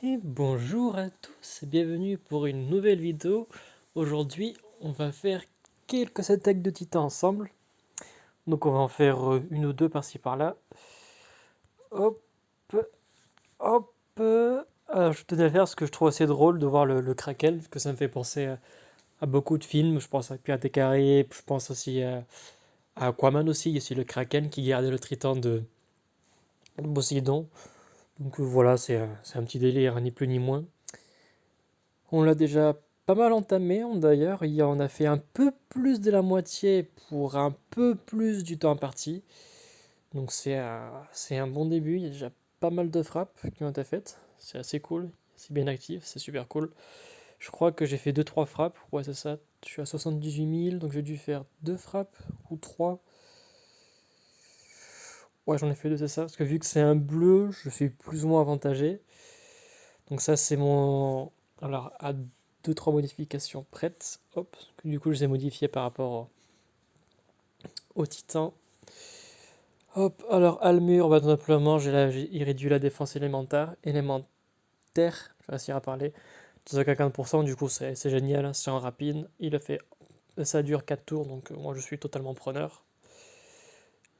Et bonjour à tous et bienvenue pour une nouvelle vidéo. Aujourd'hui, on va faire quelques attaques de titans ensemble. Donc on va en faire une ou deux par-ci par-là. Hop, hop. Alors, je tenais à faire ce que je trouve assez drôle de voir le Kraken, parce que ça me fait penser à beaucoup de films. Je pense à Pirates des Caraïbes, je pense aussi à Aquaman aussi. Il y a aussi le Kraken qui gardait le triton de Poséidon. Donc voilà, c'est un petit délire, ni plus ni moins. On l'a déjà pas mal entamé, d'ailleurs. On a fait un peu plus de la moitié pour un peu plus du temps imparti. Donc c'est un bon début. Il y a déjà pas mal de frappes qui ont été faites. C'est assez cool. C'est bien actif, c'est super cool. Je crois que j'ai fait deux trois frappes. Ouais, c'est ça. Je suis à 78 000, donc j'ai dû faire deux frappes ou trois. Ouais, j'en ai fait deux, c'est ça. Parce que vu que c'est un bleu, je suis plus ou moins avantagé. Donc ça, c'est mon... Alors, à deux trois modifications prêtes. Hop. Du coup, je les ai modifiées par rapport au Titan. Hop. Alors, Almur, bah, tout simplement, il réduit la défense élémentaire. Je vais réussir à parler. 250%, du coup, c'est génial. Hein, c'est en rapide. Il a fait... Ça dure 4 tours, donc moi, je suis totalement preneur.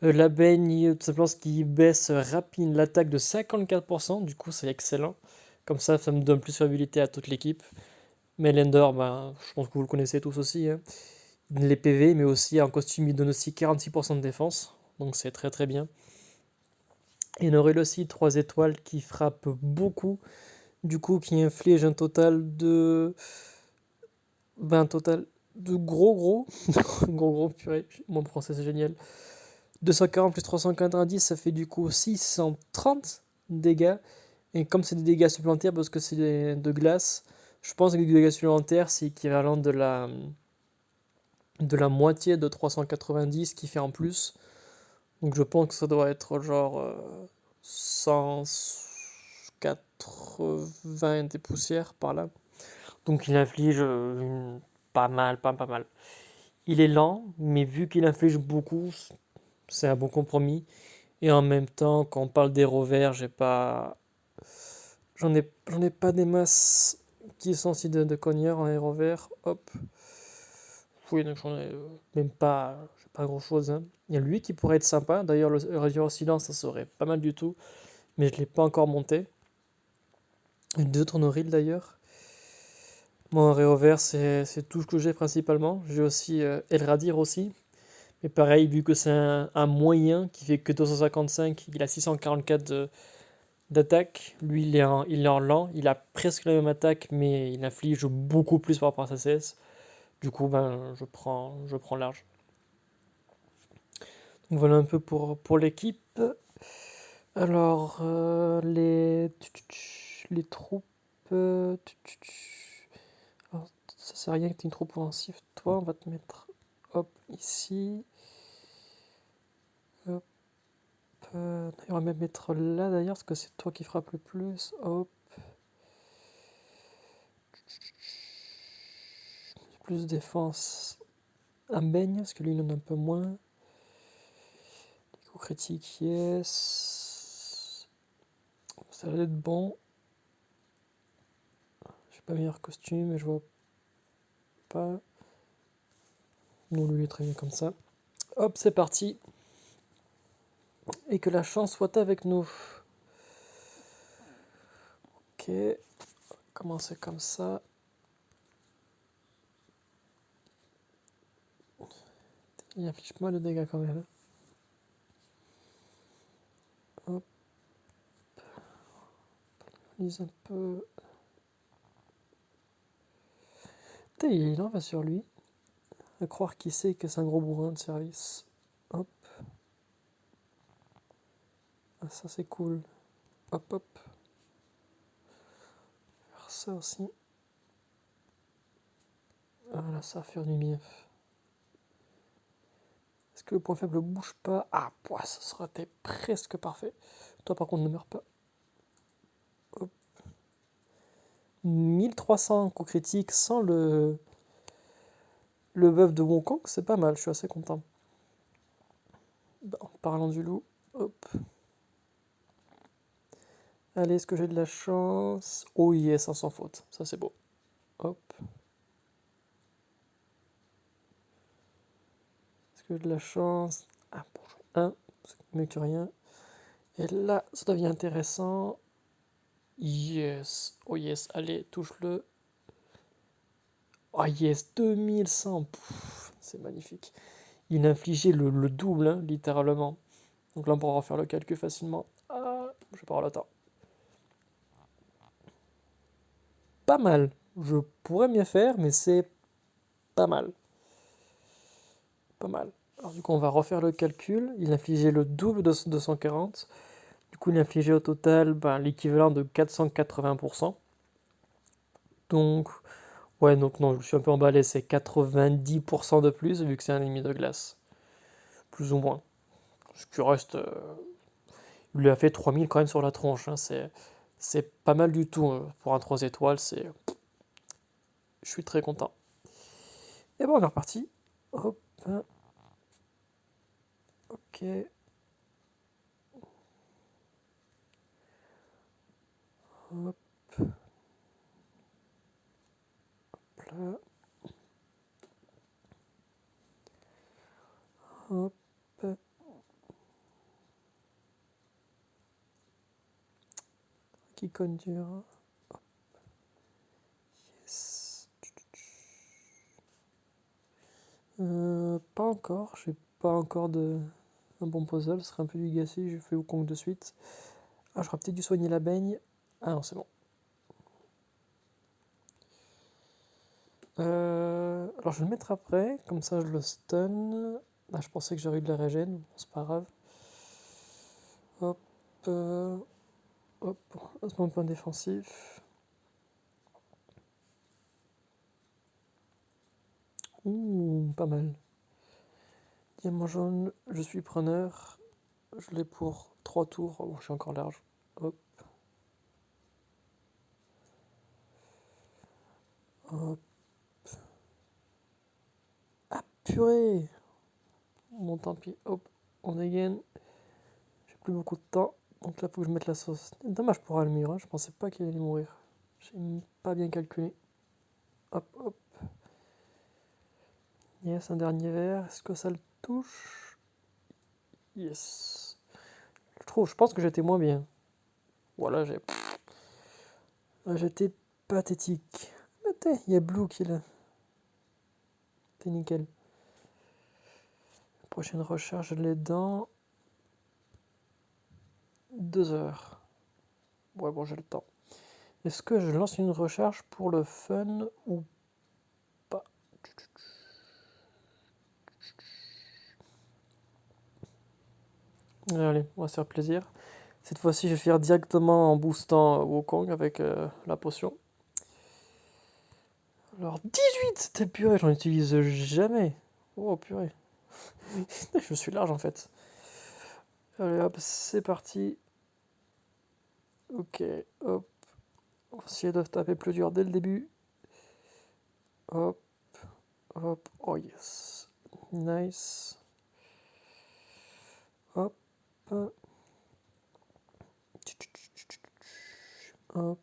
La baigne, tout simplement, ce qui baisse rapide l'attaque de 54%. Du coup, c'est excellent. Comme ça me donne plus de fiabilité à toute l'équipe. Mais Lender, ben, je pense que vous le connaissez tous aussi, hein. Les PV, mais aussi en costume, il donne aussi 46% de défense. Donc c'est très très bien. Et Norel aussi, 3 étoiles qui frappe beaucoup. Du coup, qui inflige un total de. Ben, un total de gros. Gros, purée. Mon français, c'est génial. 240 plus 390, ça fait du coup 630 dégâts. Et comme c'est des dégâts supplémentaires, parce que c'est de glace, je pense que les dégâts supplémentaires, c'est équivalent de la moitié de 390 qui fait en plus. Donc je pense que ça doit être genre 180 des poussières par là. Donc il inflige pas mal. Il est lent, mais vu qu'il inflige beaucoup, c'est un bon compromis. Et en même temps, quand on parle des rovers, j'en ai pas des masses qui sont aussi de cogneurs en héros vert. Hop. Oui, donc j'en ai même pas, j'ai pas grand chose, hein. Il y a lui qui pourrait être sympa. D'ailleurs, le réduire au silence, ça serait pas mal du tout. Mais je l'ai pas encore monté. Une deux tournerelles d'ailleurs. Mon réo vert, c'est tout ce que j'ai principalement. J'ai aussi Elradir aussi. Mais pareil, vu que c'est un moyen qui fait que 255, il a 644 d'attaque. Lui, il est en lent. Il a presque la même attaque, mais il inflige beaucoup plus par rapport à sa CS. Du coup, ben, je prends large. Donc voilà un peu pour l'équipe. Alors, les troupes. Alors, ça sert à rien que tu aies une troupe offensive. Toi, on va te mettre hop ici. Hop. On va même mettre là d'ailleurs, parce que c'est toi qui frappe le plus. Hop. Plus défense à baigne, parce que lui il en a un peu moins. Coup critique, yes. Ça va être bon. J'ai pas meilleur costume, mais je vois pas. Non, lui il est très bien comme ça. Hop, c'est parti. Et que la chance soit avec nous. Ok, commencer comme ça. Il affiche pas mal de dégâts quand même. Hop, lise un peu. Putain, il en va sur lui. À croire qu'il sait que c'est un gros bourrin de service. Hop. Ah, ça c'est cool. Hop, hop. Faire ça aussi. Ah là, ça va faire du bien. Est-ce que le point faible bouge pas? Ah, pouah, ça sera été presque parfait. Toi par contre ne meurs pas. Hop. 1300 coups critiques sans le buff de Wukong, c'est pas mal, je suis assez content. Bah, en parlant du loup, hop. Allez, est-ce que j'ai de la chance? Oh yes, sans faute. Ça, c'est beau. Hop. Est-ce que j'ai de la chance? Ah, bon, 1, c'est mieux que rien. Et là, ça devient intéressant. Yes. Oh yes, allez, touche-le. Oh yes, 2100. Pouf, c'est magnifique. Il a infligé le double, hein, littéralement. Donc là, on pourra refaire le calcul facilement. Ah, je vais pas avoir le temps. Pas mal. Je pourrais mieux faire, mais c'est pas mal. Pas mal. Alors du coup, on va refaire le calcul. Il a infligé le double de 240. Du coup, il a infligé au total l'équivalent de 480%. Donc, ouais, donc non, je suis un peu emballé. C'est 90% de plus, vu que c'est un ennemi de glace. Plus ou moins. Ce qui reste... il lui a fait 3000 quand même sur la tronche. Hein. C'est pas mal du tout. Pour un 3 étoiles, je suis très content. Et bon, on est reparti. Hop, ok. Hop là. Hop. Qui conne dur. Yes. Pas encore. J'ai pas encore un bon puzzle. Ce serait un peu du gâchis. Je fais Wukong de suite. Ah, j'aurais peut-être dû soigner la baigne. Ah non, c'est bon. Alors je vais le mettre après. Comme ça, je le stun. Ah, je pensais que j'aurais eu de la régène. Bon, c'est pas grave. Hop. Hop. C'est mon point défensif. Ouh, pas mal. Diamant jaune, je suis preneur. Je l'ai pour 3 tours. Oh, je suis encore large. Hop, hop. Ah, purée! Bon, tant pis. Hop, on dégaine. J'ai plus beaucoup de temps. Donc là, faut que je mette la sauce. Dommage pour Almir, hein. Je pensais pas qu'il allait mourir. J'ai pas bien calculé. Hop, hop. Yes, un dernier verre. Est-ce que ça le touche? Yes. Je pense que j'étais moins bien. Voilà, j'étais pathétique. Mais il y a Blue qui est là. T'es nickel. Prochaine recherche, je l'ai dans 2 heures. Ouais, bon, j'ai le temps. Est-ce que je lance une recherche pour le fun ou pas? Allez, on va se faire plaisir. Cette fois-ci, je vais faire directement en boostant Wukong avec la potion. Alors, 18! T'es purée, j'en utilise jamais. Oh, purée. Je suis large en fait. Allez, hop, c'est parti. Ok, hop. On va essayer de taper plus dur dès le début. Hop, hop. Oh yes. Nice. Hop. Hop.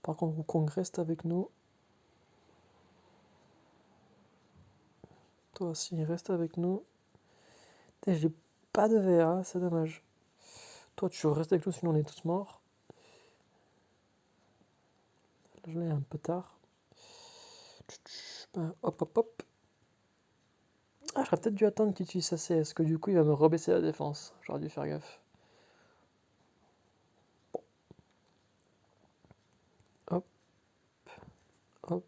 Par contre, Wukong reste avec nous. Toi aussi, reste avec nous. J'ai pas de verre, hein, c'est dommage. Toi, tu restes avec nous, sinon on est tous morts. Là, je l'ai un peu tard. Hop, hop, hop. Ah, j'aurais peut-être dû attendre qu'il utilise sa CS, que du coup, il va me rebaisser la défense. J'aurais dû faire gaffe. Hop, hop,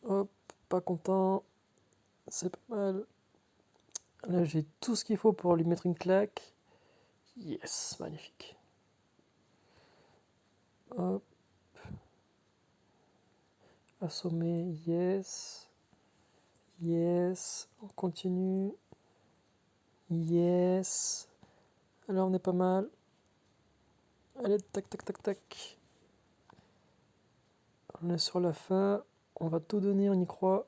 hop. Pas content. C'est pas mal. Là, j'ai tout ce qu'il faut pour lui mettre une claque. Yes, magnifique. Hop. Assommer, yes. Yes. On continue. Yes. Alors, on est pas mal. Allez, tac, tac, tac, tac. On est sur la fin. On va tout donner, on y croit.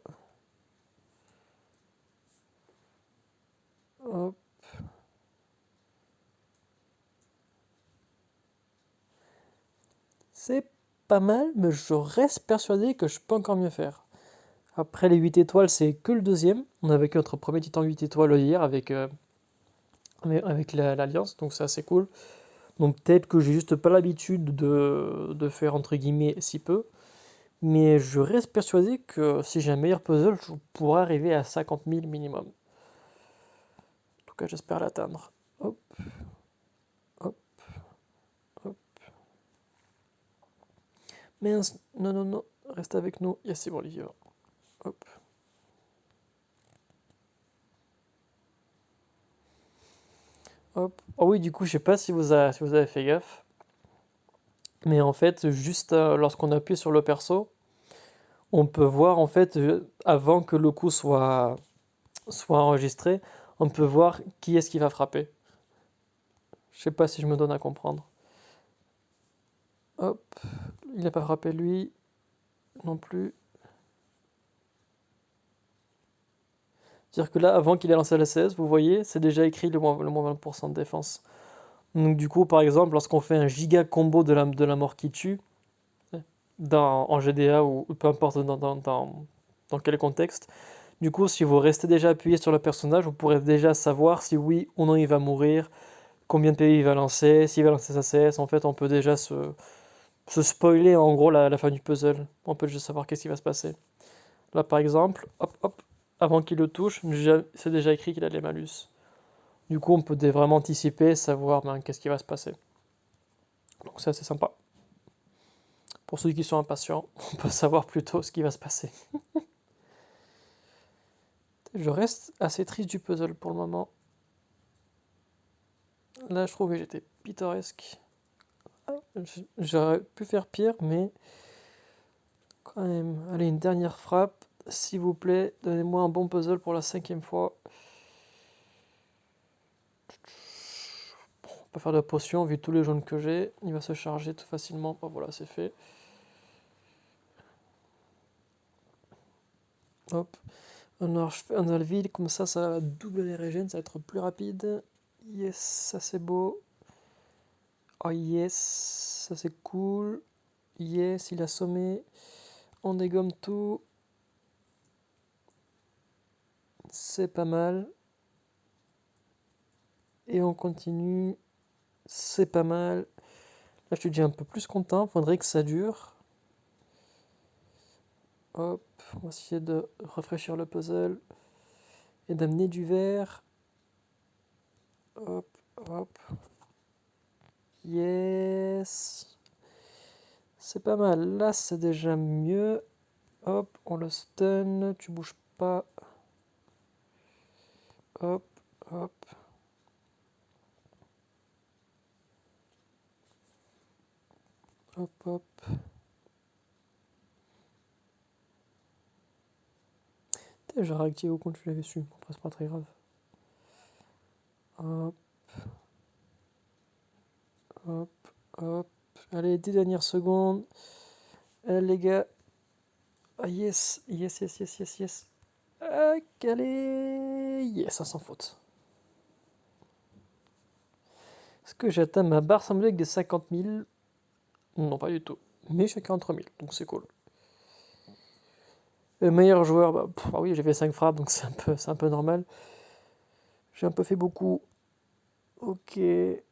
c'est pas mal, mais je reste persuadé que je peux encore mieux faire. Après les 8 étoiles, c'est que le deuxième. On a vécu notre premier titan 8 étoiles hier avec l'Alliance, donc c'est assez cool. Donc peut-être que j'ai juste pas l'habitude de faire entre guillemets si peu. Mais je reste persuadé que si j'ai un meilleur puzzle, je pourrais arriver à 50 000 minimum. En tout cas, j'espère l'atteindre. Hop, hop, hop. Mince, non, non, non, reste avec nous. Yes, c'est bon, Olivier. Hop. Hop. Oh oui, du coup, je sais pas si vous avez fait gaffe. Mais en fait, juste lorsqu'on appuie sur le perso, on peut voir en fait, avant que le coup soit enregistré, on peut voir qui est-ce qui va frapper. Je sais pas si je me donne à comprendre. Hop, il n'a pas frappé lui non plus. C'est-à-dire que là, avant qu'il ait lancé la CS, vous voyez, c'est déjà écrit le moins 20% de défense. Donc du coup, par exemple, lorsqu'on fait un giga combo de la mort qui tue, en GDA ou peu importe dans quel contexte, du coup, si vous restez déjà appuyé sur le personnage, vous pourrez déjà savoir si oui ou non il va mourir, combien de PV il va lancer, s'il va lancer sa CS. En fait, on peut déjà se spoiler en gros la fin du puzzle. On peut déjà savoir qu'est-ce qui va se passer. Là, par exemple, hop, hop, avant qu'il le touche, c'est déjà écrit qu'il a les malus. Du coup, on peut vraiment anticiper, savoir qu'est-ce qui va se passer. Donc ça, c'est sympa. Pour ceux qui sont impatients, on peut savoir plus tôt ce qui va se passer. Je reste assez triste du puzzle pour le moment. Là, je trouve que j'étais pittoresque. J'aurais pu faire pire, mais quand même. Allez, une dernière frappe. S'il vous plaît, donnez-moi un bon puzzle pour la 5e fois. On peut faire de la potion, vu tous les jaunes que j'ai. Il va se charger tout facilement. Oh, voilà, c'est fait. Hop. Alors, je fais un Alvil, comme ça double les régènes, ça va être plus rapide. Yes, ça c'est beau. Oh yes, ça c'est cool. Yes, il a sommé. On dégomme tout. C'est pas mal. Et on continue. C'est pas mal. Là, je suis déjà un peu plus content. Faudrait que ça dure. Hop, on va essayer de rafraîchir le puzzle et d'amener du vert. Hop, hop. Yes. C'est pas mal. Là, c'est déjà mieux. Hop, on le stun. Tu bouges pas. Hop, hop. Hop, hop. J'aurais réactivé au compte, tu l'avais su. Bon, c'est pas très grave. Hop, hop, hop. Allez, 10 dernières secondes. Allez, les gars. Ah, yes, yes, yes, yes, yes, yes. Ah, allez. Yes, ça sans faute. Est-ce que j'atteins ma barre symbolique des 50 000? Non, pas du tout. Mais je suis à 43 000, donc c'est cool. Le meilleur joueur, bah oui, j'ai fait 5 frappes, donc c'est un peu normal. J'ai un peu fait beaucoup. Ok. Et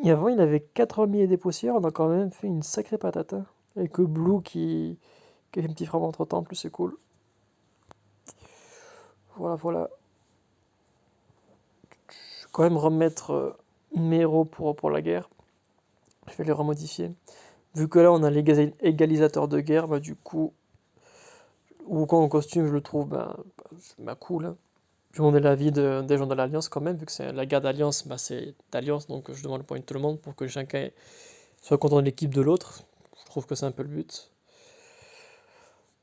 avant, il avait 80 000 et des poussières, on a quand même fait une sacrée patate, hein. Avec le Blue qui a fait un petit frappe entre temps, en plus c'est cool. Voilà, voilà. Je vais quand même remettre mes héros pour la guerre. Je vais les remodifier. Vu que là, on a l'égalisateur de guerre, bah du coup, ou quand en costume, je le trouve cool, hein. Je demandais l'avis des gens de l'Alliance quand même, vu que c'est la guerre d'Alliance, c'est d'Alliance, donc je demande le point de tout le monde pour que chacun soit content de l'équipe de l'autre. Je trouve que c'est un peu le but.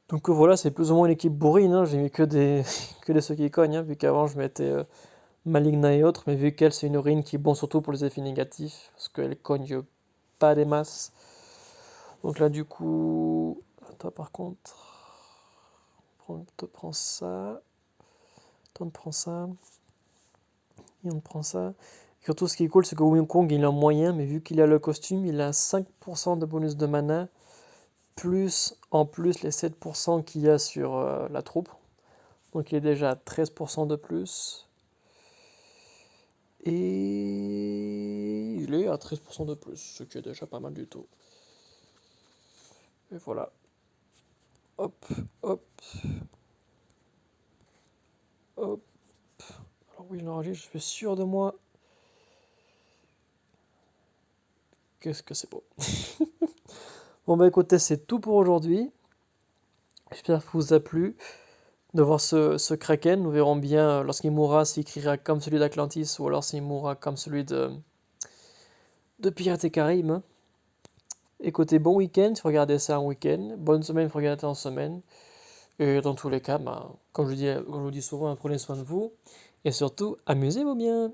Donc voilà, c'est plus ou moins une équipe bourrine, hein. J'ai mis que des, que des ceux qui cognent, hein, vu qu'avant je mettais Maligna et autres, mais vu qu'elle c'est une urine qui est bon surtout pour les effets négatifs, parce qu'elle cogne pas des masses. Donc là du coup, toi par contre, on te prend ça, toi on te prend ça, et on te prend ça. Surtout ce qui est cool, c'est que Wukong il est en moyen, mais vu qu'il a le costume, il a 5% de bonus de mana plus en plus les 7% qu'il y a sur la troupe. Donc il est déjà à 13% de plus. Et il est à 13% de plus, ce qui est déjà pas mal du tout. Et voilà. Hop, hop, hop. Alors oui, je l'enregistre, je suis sûr de moi. Qu'est-ce que c'est beau. Bon bah écoutez, c'est tout pour aujourd'hui. J'espère que vous a plu de voir ce Kraken. Nous verrons bien lorsqu'il mourra s'il criera comme celui d'Atlantis ou alors s'il mourra comme celui de Pirates des Caraïbes. Écoutez, bon week-end si vous regardez ça en week-end. Bonne semaine si vous regardez ça en semaine. Et dans tous les cas, comme je vous dis souvent, prenez soin de vous. Et surtout, amusez-vous bien.